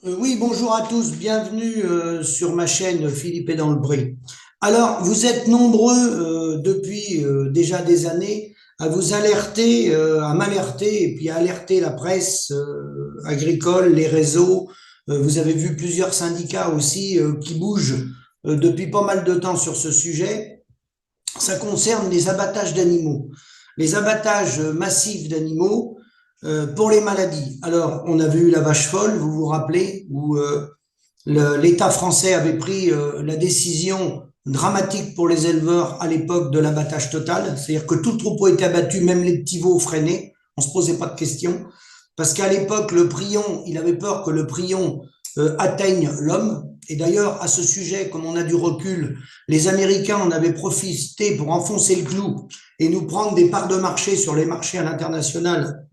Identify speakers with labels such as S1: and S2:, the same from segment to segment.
S1: Oui, bonjour à tous, bienvenue sur ma chaîne Philippe est dans le Brie. Alors, vous êtes nombreux depuis déjà des années à vous alerter, à m'alerter et puis à alerter la presse agricole, les réseaux. Vous avez vu plusieurs syndicats aussi qui bougent depuis pas mal de temps sur ce sujet. Ça concerne les abattages d'animaux, les abattages massifs d'animaux pour les maladies. Alors, on avait eu la vache folle, vous vous rappelez, où l'État français avait pris la décision dramatique pour les éleveurs à l'époque de l'abattage total, c'est-à-dire que tout le troupeau était abattu, même les petits veaux freinés, on ne se posait pas de questions, parce qu'à l'époque, le prion, il avait peur que le prion atteigne l'homme. Et d'ailleurs, à ce sujet, comme on a du recul, les Américains en avaient profité pour enfoncer le clou et nous prendre des parts de marché sur les marchés à l'international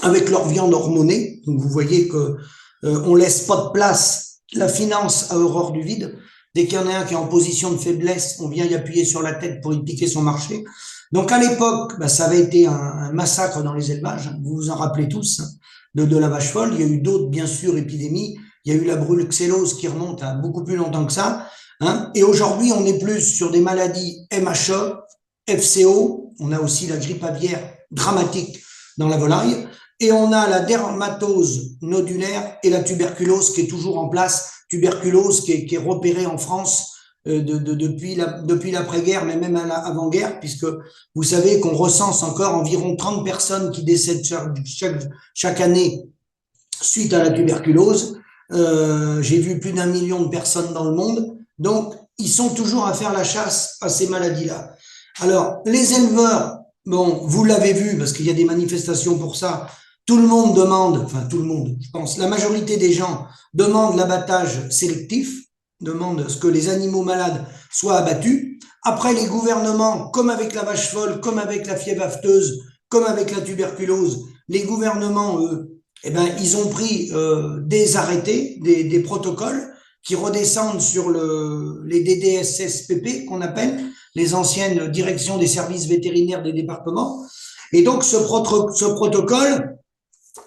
S1: avec leur viande hormonée. Donc vous voyez que on laisse pas de place la finance à horreur du vide. Dès qu'il y en a un qui est en position de faiblesse, on vient y appuyer sur la tête pour y piquer son marché. Donc à l'époque, bah, ça avait été un massacre dans les élevages, vous vous en rappelez tous, de la vache folle. Il y a eu d'autres, bien sûr, épidémies. Il y a eu la bruxellose qui remonte à beaucoup plus longtemps que ça. Hein. Et aujourd'hui, on est plus sur des maladies MHE, FCO. On a aussi la grippe aviaire dramatique dans la volaille. Et on a la dermatose nodulaire et la tuberculose qui est toujours en place, tuberculose qui est repérée en France depuis l'après-guerre, mais même à l'avant-guerre, puisque vous savez qu'on recense encore environ 30 personnes qui décèdent chaque année suite à la tuberculose. J'ai vu plus d'1 million de personnes dans le monde. Donc, ils sont toujours à faire la chasse à ces maladies-là. Alors, les éleveurs, bon, vous l'avez vu, parce qu'il y a des manifestations pour ça, tout le monde demande, enfin tout le monde, je pense, la majorité des gens demandent l'abattage sélectif, demandent ce que les animaux malades soient abattus. Après, les gouvernements, comme avec la vache folle, comme avec la fièvre afteuse, comme avec la tuberculose, les gouvernements, eux, eh ben, ils ont pris des arrêtés, des protocoles qui redescendent sur les DDSSPP qu'on appelle les anciennes directions des services vétérinaires des départements. Et donc ce protocole,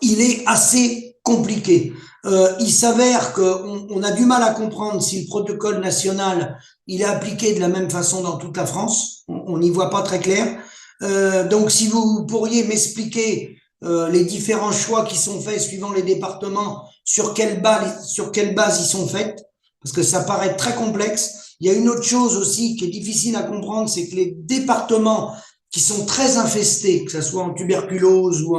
S1: il est assez compliqué. Il s'avère qu'on a du mal à comprendre si le protocole national il est appliqué de la même façon dans toute la France. On n'y voit pas très clair. Donc si vous pourriez m'expliquer les différents choix qui sont faits suivant les départements, sur quelle base ils sont faits, parce que ça paraît très complexe. Il y a une autre chose aussi qui est difficile à comprendre, c'est que les départements qui sont très infestés, que ce soit en tuberculose ou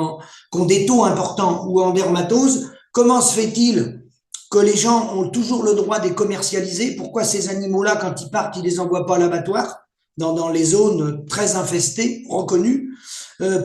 S1: qui ont des taux importants ou en dermatose, comment se fait-il que les gens ont toujours le droit de les commercialiser? Pourquoi ces animaux-là, quand ils partent, ils ne les envoient pas à l'abattoir dans les zones très infestées, reconnues?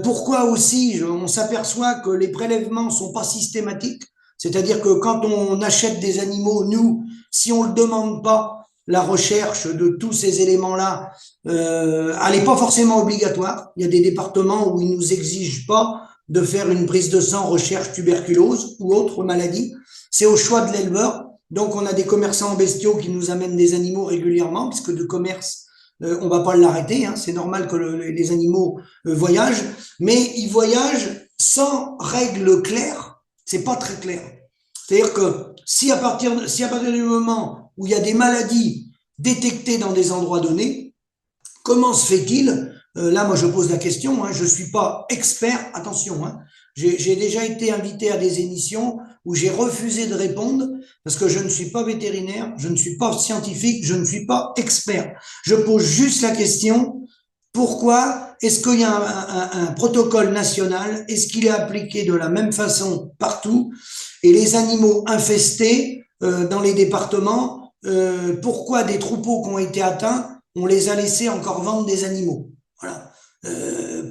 S1: Pourquoi aussi on s'aperçoit que les prélèvements ne sont pas systématiques, c'est-à-dire que quand on achète des animaux, nous, si on ne le demande pas, la recherche de tous ces éléments-là, elle n'est pas forcément obligatoire. Il y a des départements où ils ne nous exigent pas de faire une prise de sang, recherche tuberculose ou autre maladie. C'est au choix de l'éleveur. Donc, on a des commerçants en bestiaux qui nous amènent des animaux régulièrement, puisque de commerce, on ne va pas l'arrêter. Hein. C'est normal que les animaux voyagent, mais ils voyagent sans règles claires. C'est pas très clair. C'est-à-dire que si à partir du moment où il y a des maladies détectées dans des endroits donnés, comment se fait-il là, moi, je pose la question. Hein, je ne suis pas expert. Attention, hein, j'ai déjà été invité à des émissions où j'ai refusé de répondre parce que je ne suis pas vétérinaire, je ne suis pas scientifique, je ne suis pas expert. Je pose juste la question pourquoi est-ce qu'il y a un protocole national? Est-ce qu'il est appliqué de la même façon partout? Et les animaux infestés dans les départements, pourquoi des troupeaux qui ont été atteints, on les a laissés encore vendre des animaux? Voilà.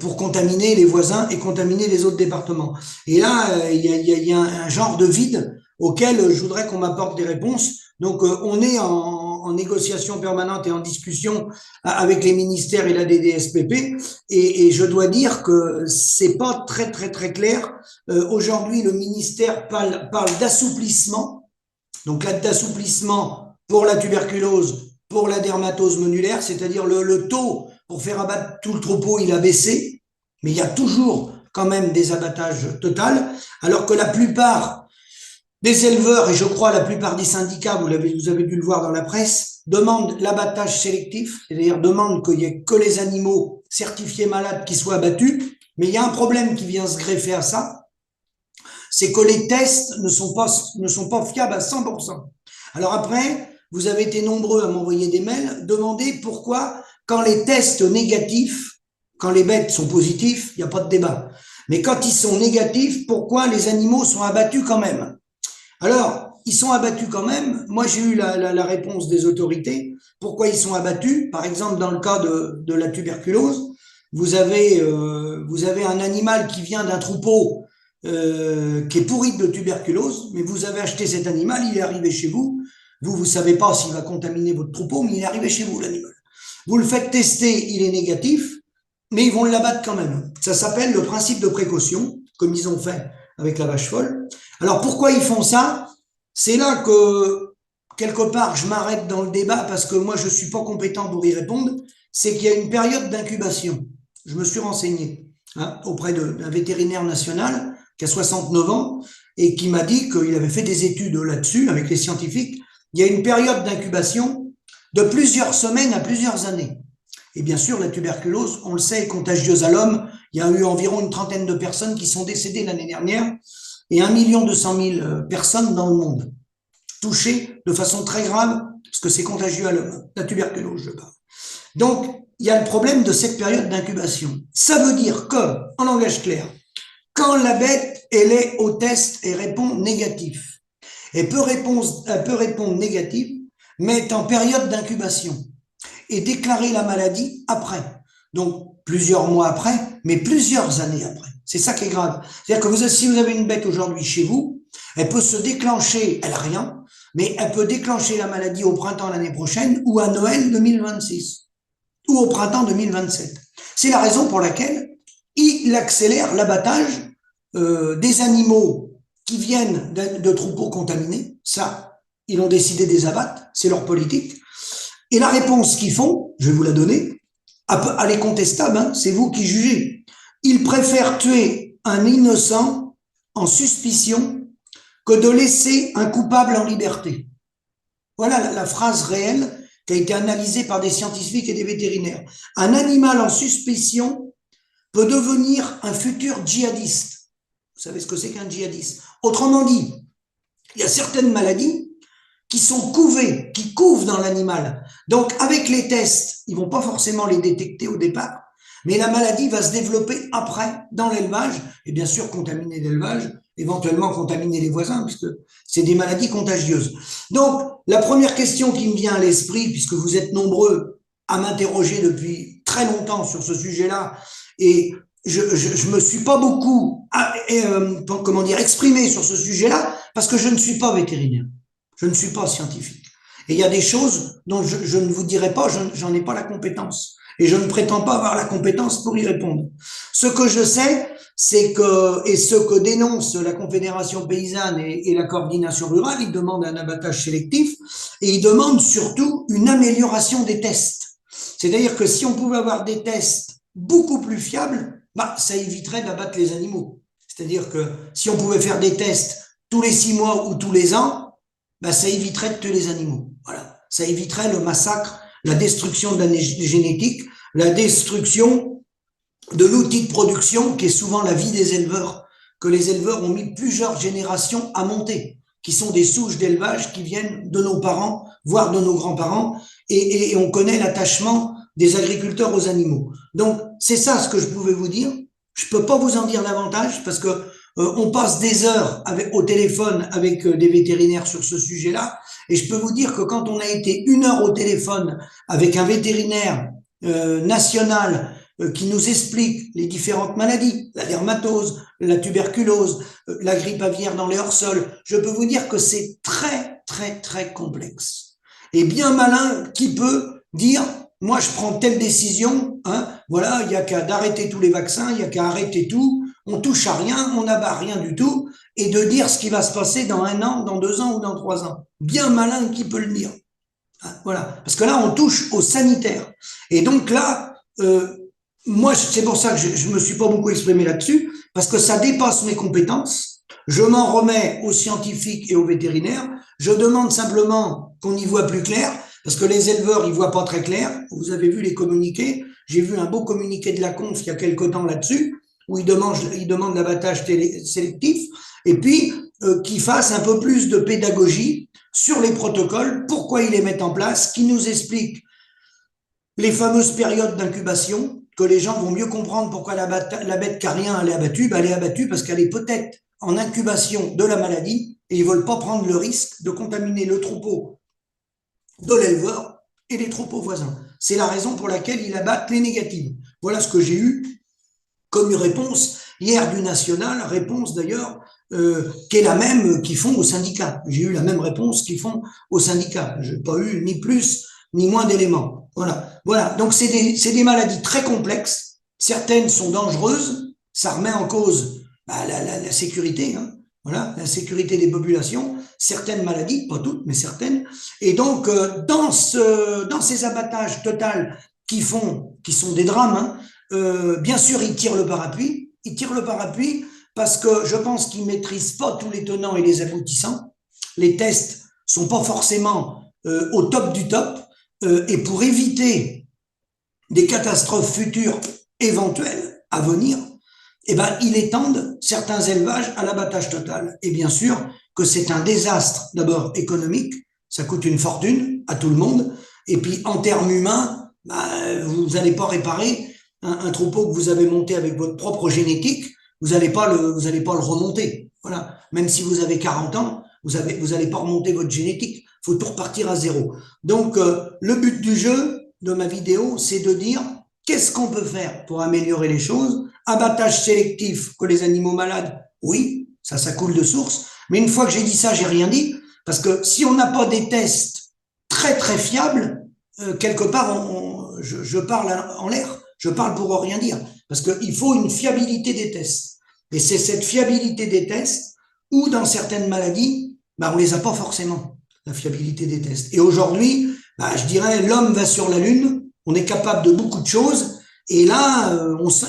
S1: Pour contaminer les voisins et contaminer les autres départements. Et là, il y a un genre de vide auquel je voudrais qu'on m'apporte des réponses. Donc, on est en négociation permanente et en discussion avec les ministères et la DDSPP, et je dois dire que c'est pas très très très clair. Aujourd'hui, le ministère parle d'assouplissement, donc là d'assouplissement pour la tuberculose, pour la dermatose nodulaire, c'est-à-dire le taux pour faire abattre tout le troupeau, il a baissé, mais il y a toujours quand même des abattages totaux, alors que la plupart Des éleveurs, et je crois la plupart des syndicats, vous avez dû le voir dans la presse, demandent l'abattage sélectif, c'est-à-dire demandent qu'il n'y ait que les animaux certifiés malades qui soient abattus. Mais il y a un problème qui vient se greffer à ça, c'est que les tests ne sont pas fiables à 100%. Alors après, vous avez été nombreux à m'envoyer des mails, demander pourquoi, quand les tests négatifs, quand les bêtes sont positifs, il n'y a pas de débat. Mais quand ils sont négatifs, pourquoi les animaux sont abattus quand même? Alors, ils sont abattus quand même. Moi, j'ai eu la réponse des autorités. Pourquoi ils sont abattus? Par exemple, dans le cas de la tuberculose, vous avez un animal qui vient d'un troupeau qui est pourri de tuberculose, mais vous avez acheté cet animal, il est arrivé chez vous. Vous savez pas s'il va contaminer votre troupeau, mais il est arrivé chez vous, l'animal. Vous le faites tester, il est négatif, mais ils vont l'abattre quand même. Ça s'appelle le principe de précaution, comme ils ont fait avec la vache folle. Alors pourquoi ils font ça? C'est là que, quelque part, je m'arrête dans le débat parce que moi, je ne suis pas compétent pour y répondre. C'est qu'il y a une période d'incubation. Je me suis renseigné auprès d'un vétérinaire national qui a 69 ans et qui m'a dit qu'il avait fait des études là-dessus avec les scientifiques. Il y a une période d'incubation de plusieurs semaines à plusieurs années. Et bien sûr, la tuberculose, on le sait, est contagieuse à l'homme. Il y a eu environ une trentaine de personnes qui sont décédées l'année dernière et 1 200 000 personnes dans le monde touchées de façon très grave parce que c'est contagieux à l'homme. La tuberculose, je parle. Donc, il y a le problème de cette période d'incubation. Ça veut dire que, en langage clair, quand la bête, elle est au test et répond négatif, elle peut répondre négatif, mais est en période d'incubation et déclarer la maladie après. Donc, plusieurs mois après, mais plusieurs années après. C'est ça qui est grave. C'est-à-dire que si vous avez une bête aujourd'hui chez vous, elle peut se déclencher, elle n'a rien, mais elle peut déclencher la maladie au printemps l'année prochaine ou à Noël 2026 ou au printemps 2027. C'est la raison pour laquelle il accélère l'abattage des animaux qui viennent de troupeaux contaminés. Ça, ils ont décidé de les abattre, c'est leur politique. Et la réponse qu'ils font, je vais vous la donner, elle est contestable, hein, c'est vous qui jugez. Ils préfèrent tuer un innocent en suspicion que de laisser un coupable en liberté. Voilà la phrase réelle qui a été analysée par des scientifiques et des vétérinaires. Un animal en suspicion peut devenir un futur djihadiste. Vous savez ce que c'est qu'un djihadiste? Autrement dit, il y a certaines maladies qui sont couvées, qui couvent dans l'animal. Donc, avec les tests, ils vont pas forcément les détecter au départ, mais la maladie va se développer après, dans l'élevage, et bien sûr contaminer l'élevage, éventuellement contaminer les voisins, puisque c'est des maladies contagieuses. Donc, la première question qui me vient à l'esprit, puisque vous êtes nombreux à m'interroger depuis très longtemps sur ce sujet-là, et je me suis pas beaucoup, exprimé sur ce sujet-là, parce que je ne suis pas vétérinaire. Je ne suis pas scientifique. Et il y a des choses dont je ne vous dirai pas, j'en ai pas la compétence. Et je ne prétends pas avoir la compétence pour y répondre. Ce que je sais, c'est que, et ce que dénonce la Confédération paysanne et la coordination rurale, ils demandent un abattage sélectif et ils demandent surtout une amélioration des tests. C'est-à-dire que si on pouvait avoir des tests beaucoup plus fiables, ça éviterait d'abattre les animaux. C'est-à-dire que si on pouvait faire des tests tous les 6 mois ou tous les ans, ça éviterait de tuer les animaux. Voilà. Ça éviterait le massacre, la destruction de la génétique, la destruction de l'outil de production qui est souvent la vie des éleveurs, que les éleveurs ont mis plusieurs générations à monter, qui sont des souches d'élevage qui viennent de nos parents, voire de nos grands-parents, et on connaît l'attachement des agriculteurs aux animaux. Donc, c'est ça ce que je pouvais vous dire. Je peux pas vous en dire davantage parce que on passe des heures au téléphone avec des vétérinaires sur ce sujet-là. Et je peux vous dire que quand on a été 1 heure au téléphone avec un vétérinaire national qui nous explique les différentes maladies, la dermatose, la tuberculose, la grippe aviaire dans les hors-sols, je peux vous dire que c'est très, très, très complexe. Et bien malin qui peut dire, moi je prends telle décision, voilà, il n'y a qu'à d'arrêter tous les vaccins, il n'y a qu'à arrêter tout, on touche à rien, on n'abat rien du tout, et de dire ce qui va se passer dans 1 an, dans 2 ans ou dans 3 ans. Bien malin qui peut le dire. Voilà. Parce que là, on touche au sanitaire. Et donc là, moi, c'est pour ça que je me suis pas beaucoup exprimé là-dessus, parce que ça dépasse mes compétences. Je m'en remets aux scientifiques et aux vétérinaires. Je demande simplement qu'on y voit plus clair, parce que les éleveurs, ils voient pas très clair. Vous avez vu les communiqués. J'ai vu un beau communiqué de la Conf il y a quelque temps là-dessus, où ils demandent l'abattage sélectif, et puis qu'ils fassent un peu plus de pédagogie sur les protocoles, pourquoi ils les mettent en place, qui nous expliquent les fameuses périodes d'incubation, que les gens vont mieux comprendre pourquoi la bête carien elle est abattue. Elle est abattue parce qu'elle est peut-être en incubation de la maladie et ils ne veulent pas prendre le risque de contaminer le troupeau de l'éleveur et les troupeaux voisins. C'est la raison pour laquelle ils abattent les négatives. Voilà ce que j'ai eu comme réponse hier du National, réponse d'ailleurs qui est la même qu'ils font au syndicat. J'ai eu la même réponse qu'ils font au syndicat. Je n'ai pas eu ni plus ni moins d'éléments. Voilà. Voilà. Donc c'est des maladies très complexes. Certaines sont dangereuses. Ça remet en cause la sécurité. Hein. Voilà, la sécurité des populations. Certaines maladies, pas toutes, mais certaines. Et donc dans ces abattages totaux qui sont des drames. Hein, bien sûr, ils tirent le parapluie. Ils tirent le parapluie parce que je pense qu'ils ne maîtrisent pas tous les tenants et les aboutissants. Les tests sont pas forcément au top du top. Et pour éviter des catastrophes futures éventuelles à venir, eh ben, ils étendent certains élevages à l'abattage total. Et bien sûr que c'est un désastre, d'abord économique, ça coûte une fortune à tout le monde. Et puis en termes humains, vous n'allez pas réparer un troupeau que vous avez monté avec votre propre génétique, vous n'allez pas le remonter. Voilà. Même si vous avez 40 ans, vous n'allez pas remonter votre génétique. Il faut tout repartir à zéro. Donc, le but du jeu, de ma vidéo, c'est de dire qu'est-ce qu'on peut faire pour améliorer les choses. Abattage sélectif que les animaux malades, oui, ça coule de source. Mais une fois que j'ai dit ça, j'ai rien dit. Parce que si on n'a pas des tests très très fiables, quelque part, je parle en l'air. Je parle pour rien dire. Parce qu'il faut une fiabilité des tests. Et c'est cette fiabilité des tests où, dans certaines maladies, on les a pas forcément, la fiabilité des tests. Et aujourd'hui, je dirais, l'homme va sur la Lune, on est capable de beaucoup de choses, et là,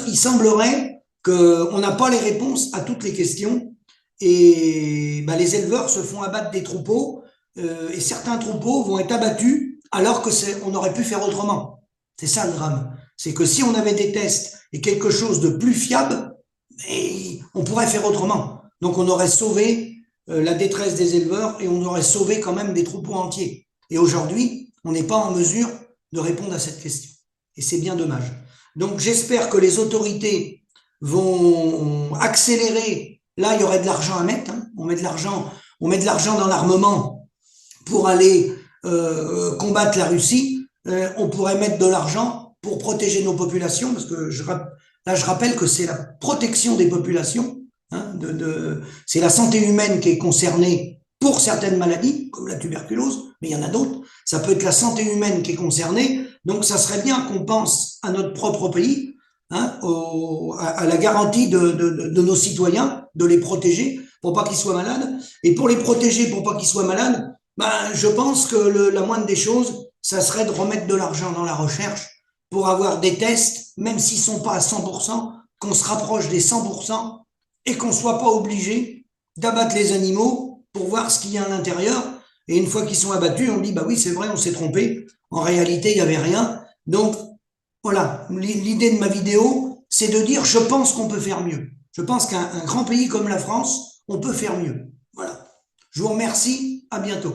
S1: il semblerait qu'on n'a pas les réponses à toutes les questions, et les éleveurs se font abattre des troupeaux, et certains troupeaux vont être abattus alors que on aurait pu faire autrement. C'est ça le drame. C'est que si on avait des tests et quelque chose de plus fiable, on pourrait faire autrement. Donc on aurait sauvé la détresse des éleveurs et on aurait sauvé quand même des troupeaux entiers. Et aujourd'hui, on n'est pas en mesure de répondre à cette question. Et c'est bien dommage. Donc j'espère que les autorités vont accélérer. Là, il y aurait de l'argent à mettre. Hein. On met de l'argent dans l'armement pour aller combattre la Russie. On pourrait mettre de l'argent pour protéger nos populations, parce que je rappelle que c'est la protection des populations. Hein, c'est la santé humaine qui est concernée pour certaines maladies, comme la tuberculose, mais il y en a d'autres. Ça peut être la santé humaine qui est concernée. Donc, ça serait bien qu'on pense à notre propre pays, hein, à la garantie de nos citoyens, de les protéger pour pas qu'ils soient malades. Et pour les protéger, pour pas qu'ils soient malades, je pense que la moindre des choses, ça serait de remettre de l'argent dans la recherche pour avoir des tests, même s'ils ne sont pas à 100%, qu'on se rapproche des 100%, et qu'on ne soit pas obligé d'abattre les animaux pour voir ce qu'il y a à l'intérieur. Et une fois qu'ils sont abattus, on dit, oui, c'est vrai, on s'est trompé. En réalité, il n'y avait rien. Donc, voilà, l'idée de ma vidéo, c'est de dire, je pense qu'on peut faire mieux. Je pense qu'un grand pays comme la France, on peut faire mieux. Voilà. Je vous remercie, à bientôt.